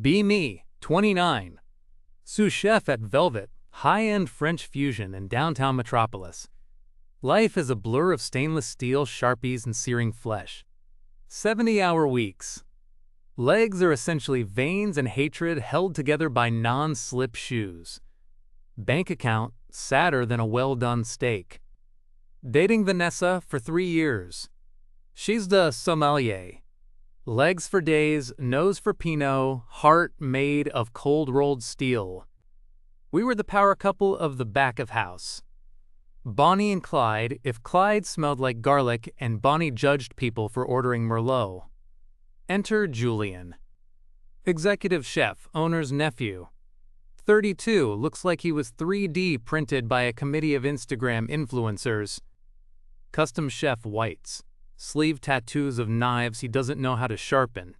Be me, 29. Sous chef at Velvet, high-end French fusion in downtown Metropolis. Life is a blur of stainless steel, Sharpies, and searing flesh. 70-hour weeks. Legs are essentially veins and hatred held together by non-slip shoes. Bank account sadder than a well-done steak. Dating Vanessa for 3 years. She's the sommelier. Legs for days, nose for Pinot, heart made of cold-rolled steel. We were the power couple of the back of house. Bonnie and Clyde, if Clyde smelled like garlic and Bonnie judged people for ordering Merlot. Enter Julian. Executive chef, owner's nephew. 32, looks like he was 3D printed by a committee of Instagram influencers. Custom chef whites. Sleeve tattoos of knives he doesn't know how to sharpen.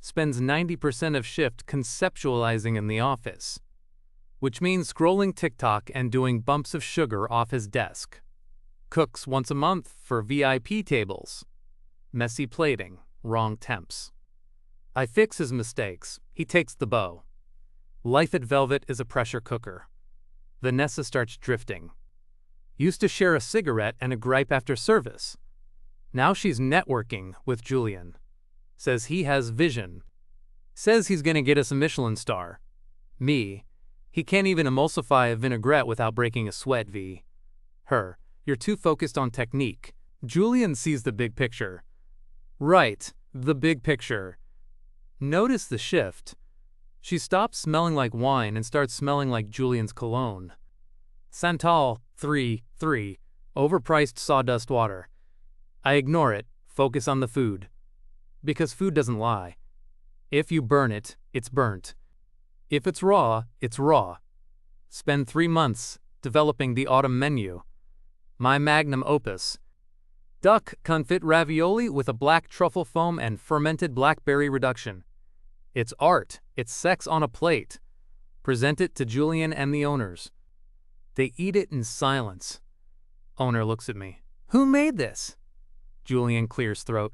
Spends 90% of shift conceptualizing in the office, which means scrolling TikTok and doing bumps of sugar off his desk. Cooks once a month for VIP tables. Messy plating, wrong temps. I fix his mistakes, he takes the bow. Life at Velvet is a pressure cooker. Vanessa starts drifting. Used to share a cigarette and a gripe after service. Now she's networking with Julian. Says he has vision. Says he's gonna get us a Michelin star. Me. He can't even emulsify a vinaigrette without breaking a sweat. V. Her. You're too focused on technique. Julian sees the big picture. Right, the big picture. Notice the shift. She stops smelling like wine and starts smelling like Julian's cologne. Santal, 3, overpriced sawdust water. I ignore it, focus on the food. Because food doesn't lie. If you burn it, it's burnt. If it's raw, it's raw. Spend 3 months developing the autumn menu. My magnum opus. Duck confit ravioli with a black truffle foam and fermented blackberry reduction. It's art, it's sex on a plate. Present it to Julian and the owners. They eat it in silence. Owner looks at me. Who made this? Julian clears throat.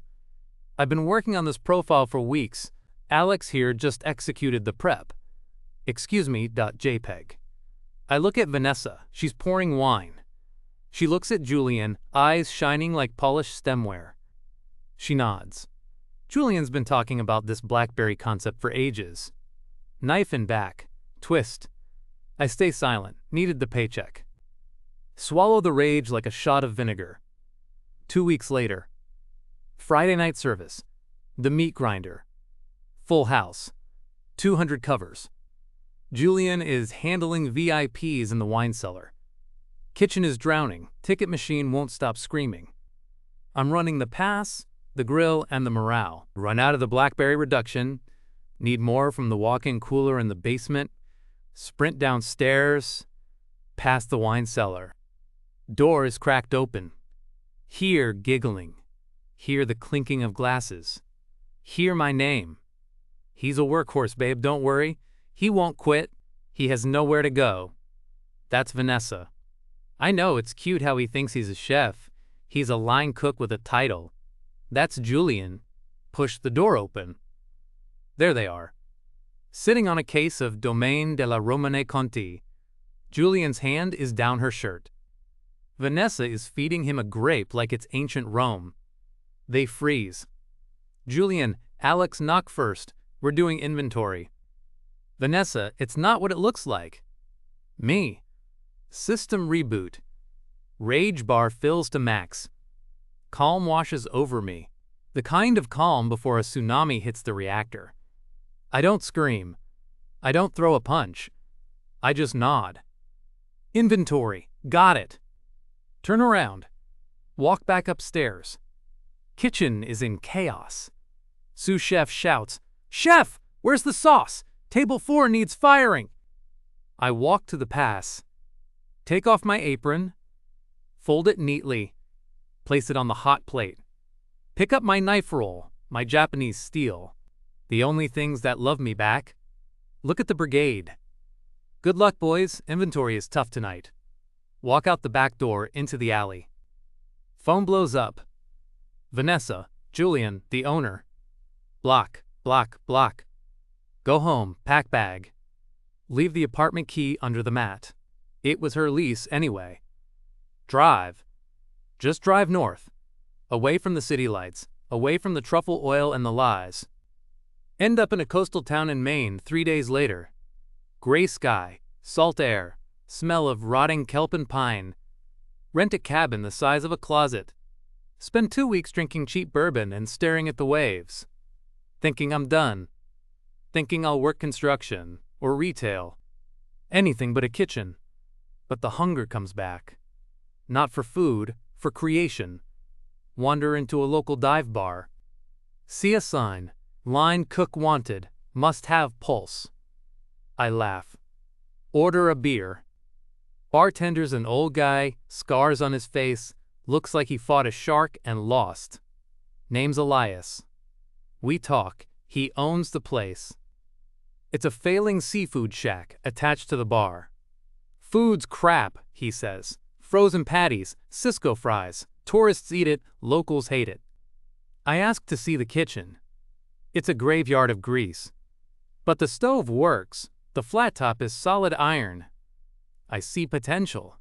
I've been working on this profile for weeks. Alex here just executed the prep. Excuse me, .jpg. I look at Vanessa. She's pouring wine. She looks at Julian, eyes shining like polished stemware. She nods. Julian's been talking about this blackberry concept for ages. Knife in back. Twist. I stay silent. Needed the paycheck. Swallow the rage like a shot of vinegar. 2 weeks later. Friday night service. The meat grinder. Full house. 200 covers. Julian is handling VIPs in the wine cellar. Kitchen is drowning. Ticket machine won't stop screaming. I'm running the pass, the grill, and the morale. Run out of the blackberry reduction. Need more from the walk-in cooler in the basement. Sprint downstairs. Past the wine cellar. Door is cracked open. Hear giggling. Hear the clinking of glasses. Hear my name. He's a workhorse, babe, don't worry. He won't quit. He has nowhere to go. That's Vanessa. I know it's cute how he thinks he's a chef. He's a line cook with a title. That's Julian. Push the door open. There they are. Sitting on a case of Domaine de la Romane Conti. Julian's hand is down her shirt. Vanessa is feeding him a grape like it's ancient Rome. They freeze. Julian, Alex, knock first. We're doing inventory. Vanessa, it's not what it looks like. Me. System reboot. Rage bar fills to max. Calm washes over me. The kind of calm before a tsunami hits the reactor. I don't scream. I don't throw a punch. I just nod. Inventory. Got it. Turn around. Walk back upstairs. Kitchen is in chaos. Sous chef shouts, "Chef, where's the sauce? Table 4 needs firing." I walk to the pass. Take off my apron. Fold it neatly. Place it on the hot plate. Pick up my knife roll, my Japanese steel. The only things that love me back. Look at the brigade. Good luck, boys. Inventory is tough tonight. Walk out the back door into the alley. Phone blows up. Vanessa, Julian, the owner. Block, block, block. Go home, pack bag. Leave the apartment key under the mat. It was her lease anyway. Drive. Just drive north. Away from the city lights, away from the truffle oil and the lies. End up in a coastal town in Maine 3 days later. Gray sky, salt air, smell of rotting kelp and pine. Rent a cabin the size of a closet. Spend 2 weeks drinking cheap bourbon and staring at the waves. Thinking I'm done. Thinking I'll work construction or retail. Anything but a kitchen. But the hunger comes back. Not for food, for creation. Wander into a local dive bar. See a sign. Line cook wanted. Must have pulse. I laugh. Order a beer. Bartender's an old guy, scars on his face, looks like he fought a shark and lost. Name's Elias. We talk. He owns the place. It's a failing seafood shack attached to the bar. Food's crap, he says. Frozen patties, Cisco fries. Tourists eat it, locals hate it. I ask to see the kitchen. It's a graveyard of grease. But the stove works. The flat top is solid iron. I see potential.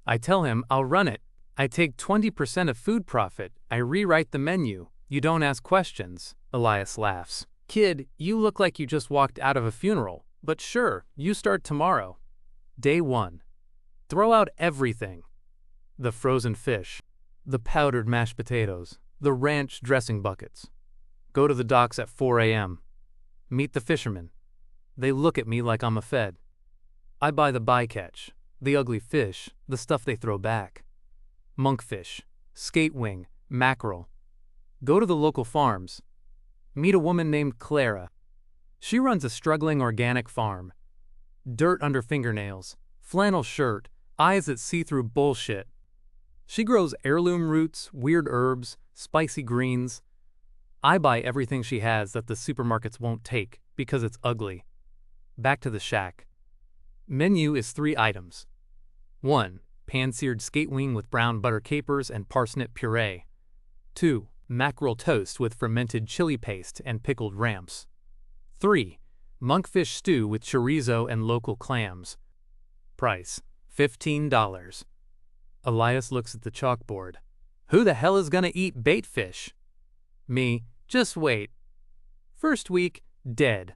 I tell him I'll run it. I take 20% of food profit. I rewrite the menu. You don't ask questions. Elias laughs. Kid, you look like you just walked out of a funeral. But sure, you start tomorrow. Day 1. Throw out everything. The frozen fish. The powdered mashed potatoes. The ranch dressing buckets. Go to the docks at 4 a.m. Meet the fishermen. They look at me like I'm a fed. I buy the bycatch, the ugly fish, the stuff they throw back. Monkfish, skate wing, mackerel. Go to the local farms. Meet a woman named Clara. She runs a struggling organic farm. Dirt under fingernails, flannel shirt, eyes that see through bullshit. She grows heirloom roots, weird herbs, spicy greens. I buy everything she has that the supermarkets won't take because it's ugly. Back to the shack. Menu is 3 items. 1. Pan-seared skate wing with brown butter capers and parsnip puree. 2. Mackerel toast with fermented chili paste and pickled ramps. 3. Monkfish stew with chorizo and local clams. Price, $15. Elias looks at the chalkboard. Who the hell is gonna eat bait fish? Me, just wait. First week, dead.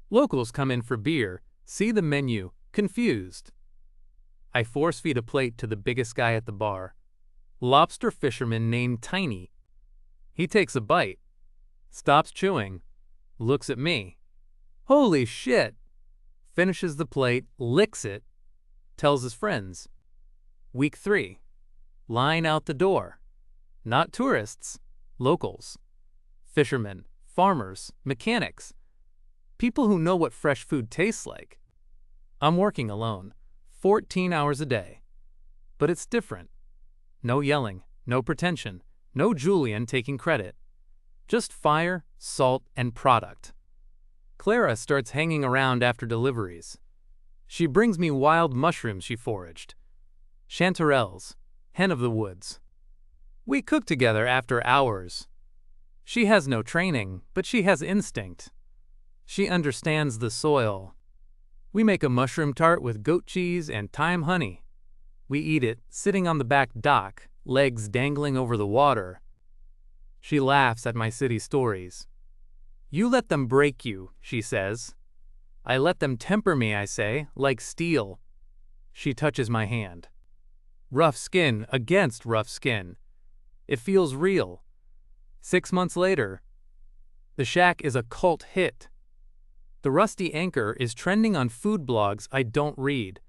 Locals come in for beer, see the menu, confused. I force-feed a plate to the biggest guy at the bar. Lobster fisherman named Tiny. He takes a bite, stops chewing, looks at me. Holy shit! Finishes the plate, licks it, tells his friends. Week 3. Line out the door. Not tourists, locals. Fishermen, farmers, mechanics. People who know what fresh food tastes like. I'm working alone, 14 hours a day. But it's different. No yelling, no pretension, no Julian taking credit. Just fire, salt, and product. Clara starts hanging around after deliveries. She brings me wild mushrooms she foraged. Chanterelles, hen of the woods. We cook together after hours. She has no training, but she has instinct. She understands the soil. We make a mushroom tart with goat cheese and thyme honey. We eat it sitting on the back dock, legs dangling over the water. She laughs at my city stories. You let them break you, she says. I let them temper me, I say, like steel. She touches my hand. Rough skin against rough skin. It feels real. 6 months later, the shack is a cult hit. The Rusty Anchor is trending on food blogs I don't read.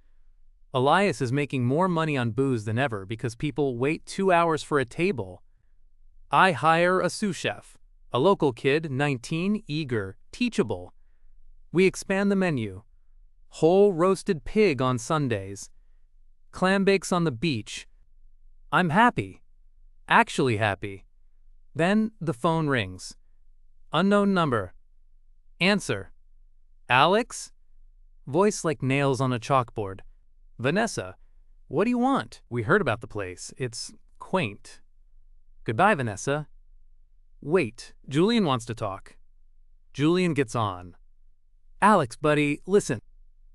Elias is making more money on booze than ever because people wait 2 hours for a table. I hire a sous chef, a local kid, 19, eager, teachable. We expand the menu. Whole roasted pig on Sundays. Clam bakes on the beach. I'm happy. Actually happy. Then the phone rings. Unknown number. Answer. Alex? Voice like nails on a chalkboard. Vanessa, what do you want? We heard about the place. It's quaint. Goodbye, Vanessa. Wait, Julian wants to talk. Julian gets on. Alex, buddy, listen.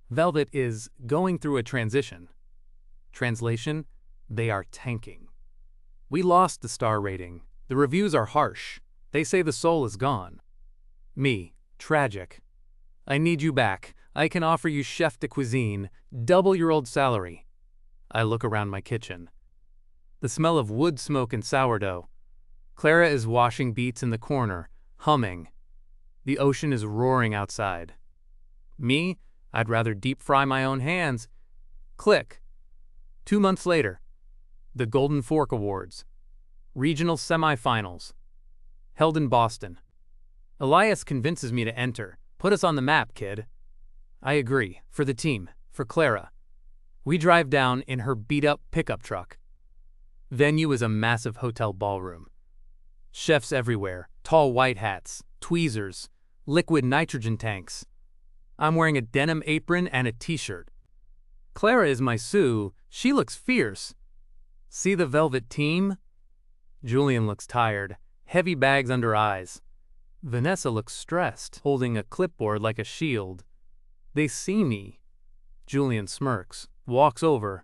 Velvet is going through a transition. Translation, they are tanking. We lost the star rating. The reviews are harsh. They say the soul is gone. Me, tragic. I need you back. I can offer you chef de cuisine, double your old salary. I look around my kitchen. The smell of wood smoke and sourdough. Clara is washing beets in the corner, humming. The ocean is roaring outside. Me, I'd rather deep fry my own hands. Click. 2 months later. The Golden Fork Awards. Regional semifinals. Held in Boston. Elias convinces me to enter. Put us on the map, kid. I agree. For the team. For Clara. We drive down in her beat-up pickup truck. Venue is a massive hotel ballroom. Chefs everywhere. Tall white hats. Tweezers. Liquid nitrogen tanks. I'm wearing a denim apron and a t-shirt. Clara is my Sue. She looks fierce. See the velvet team? Julian looks tired. Heavy bags under eyes. Vanessa looks stressed, holding a clipboard like a shield. They see me. Julian smirks, walks over.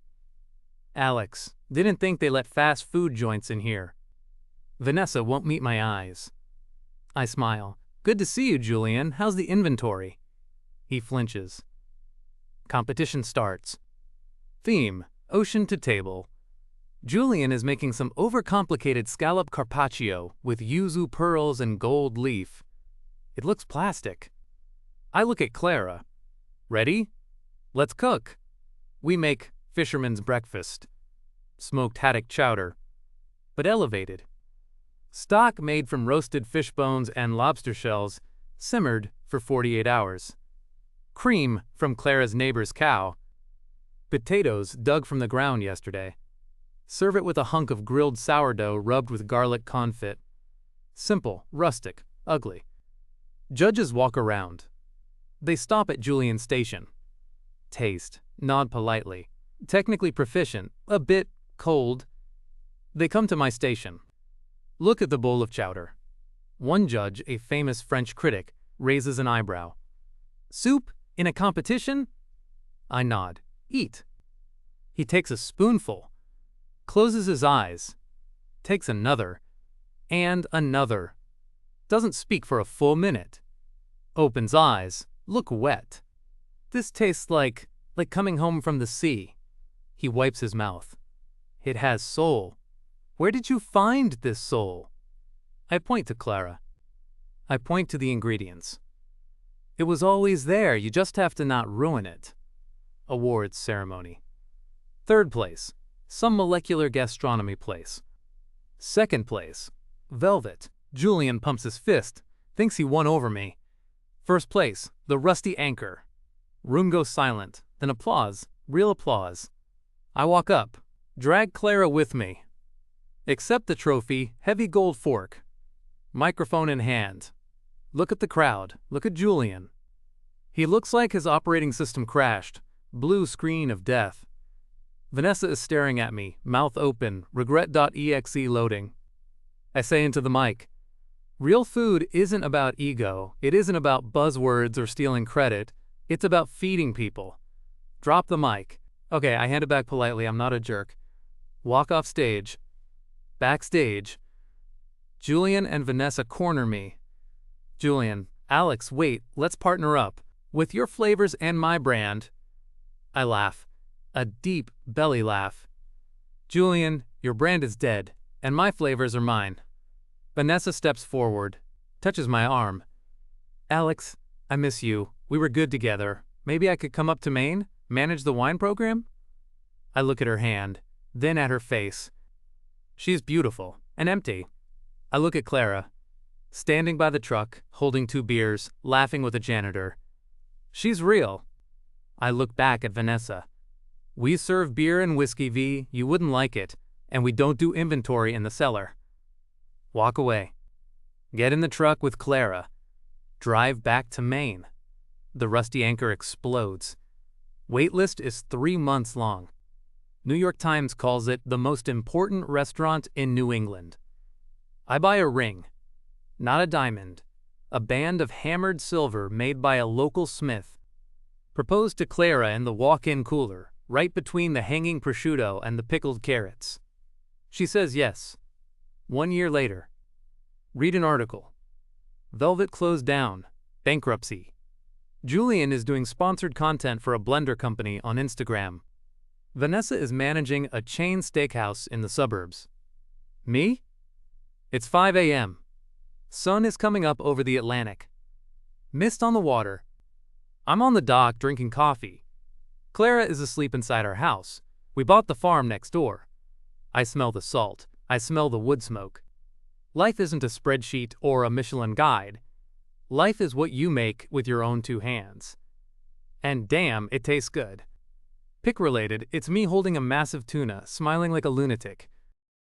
Alex, didn't think they let fast food joints in here. Vanessa won't meet my eyes. I smile. Good to see you, Julian. How's the inventory? He flinches. Competition starts. Theme, ocean to table. Julian is making some overcomplicated scallop carpaccio with yuzu pearls and gold leaf. It looks plastic. I look at Clara. Ready? Let's cook. We make fisherman's breakfast. Smoked haddock chowder, but elevated. Stock made from roasted fish bones and lobster shells, simmered for 48 hours. Cream from Clara's neighbor's cow. Potatoes dug from the ground yesterday. Serve it with a hunk of grilled sourdough rubbed with garlic confit. Simple, rustic, ugly. Judges walk around. They stop at Julian's station. Taste, nod politely. Technically proficient, a bit cold. They come to my station. Look at the bowl of chowder. One judge, a famous French critic, raises an eyebrow. Soup in a competition? I nod. Eat. He takes a spoonful. Closes his eyes, takes another, and another. Doesn't speak for a full minute. Opens eyes, look wet. This tastes like coming home from the sea. He wipes his mouth. It has soul. Where did you find this soul? I point to Clara. I point to the ingredients. It was always there, you just have to not ruin it. Awards ceremony. Third place. Some molecular gastronomy place. Second place, velvet. Julian pumps his fist, thinks he won over me. First place, the rusty anchor. Room goes silent, then applause, real applause. I walk up, drag Clara with me. Accept the trophy, heavy gold fork. Microphone in hand. Look at the crowd, look at Julian. He looks like his operating system crashed, blue screen of death. Vanessa is staring at me, mouth open, regret.exe loading. I say into the mic, real food isn't about ego, it isn't about buzzwords or stealing credit, it's about feeding people. Drop the mic. Okay, I hand it back politely, I'm not a jerk. Walk off stage. Backstage. Julian and Vanessa corner me. Julian, Alex, wait, let's partner up. With your flavors and my brand. I laugh. A deep belly laugh. Julian, your brand is dead, and my flavors are mine. Vanessa steps forward, touches my arm. Alex, I miss you. We were good together. Maybe I could come up to Maine, manage the wine program? I look at her hand, then at her face. She's beautiful and empty. I look at Clara, standing by the truck, holding 2 beers, laughing with a janitor. She's real. I look back at Vanessa. We serve beer and whiskey, V, you wouldn't like it, and we don't do inventory in the cellar. Walk away. Get in the truck with Clara. Drive back to Maine. The rusty anchor explodes. Waitlist is 3 months long. New York Times calls it the most important restaurant in New England. I buy a ring. Not a diamond. A band of hammered silver made by a local smith. Proposed to Clara in the walk-in cooler, right between the hanging prosciutto and the pickled carrots. She says yes. 1 year later. Read an article. Velvet closed down. Bankruptcy. Julian is doing sponsored content for a blender company on Instagram. Vanessa is managing a chain steakhouse in the suburbs. Me? It's 5 a.m. Sun is coming up over the Atlantic. Mist on the water. I'm on the dock drinking coffee. Clara is asleep inside our house. We bought the farm next door. I smell the salt. I smell the wood smoke. Life isn't a spreadsheet or a Michelin guide. Life is what you make with your own 2 hands. And damn, it tastes good. Pick related, it's me holding a massive tuna, smiling like a lunatic.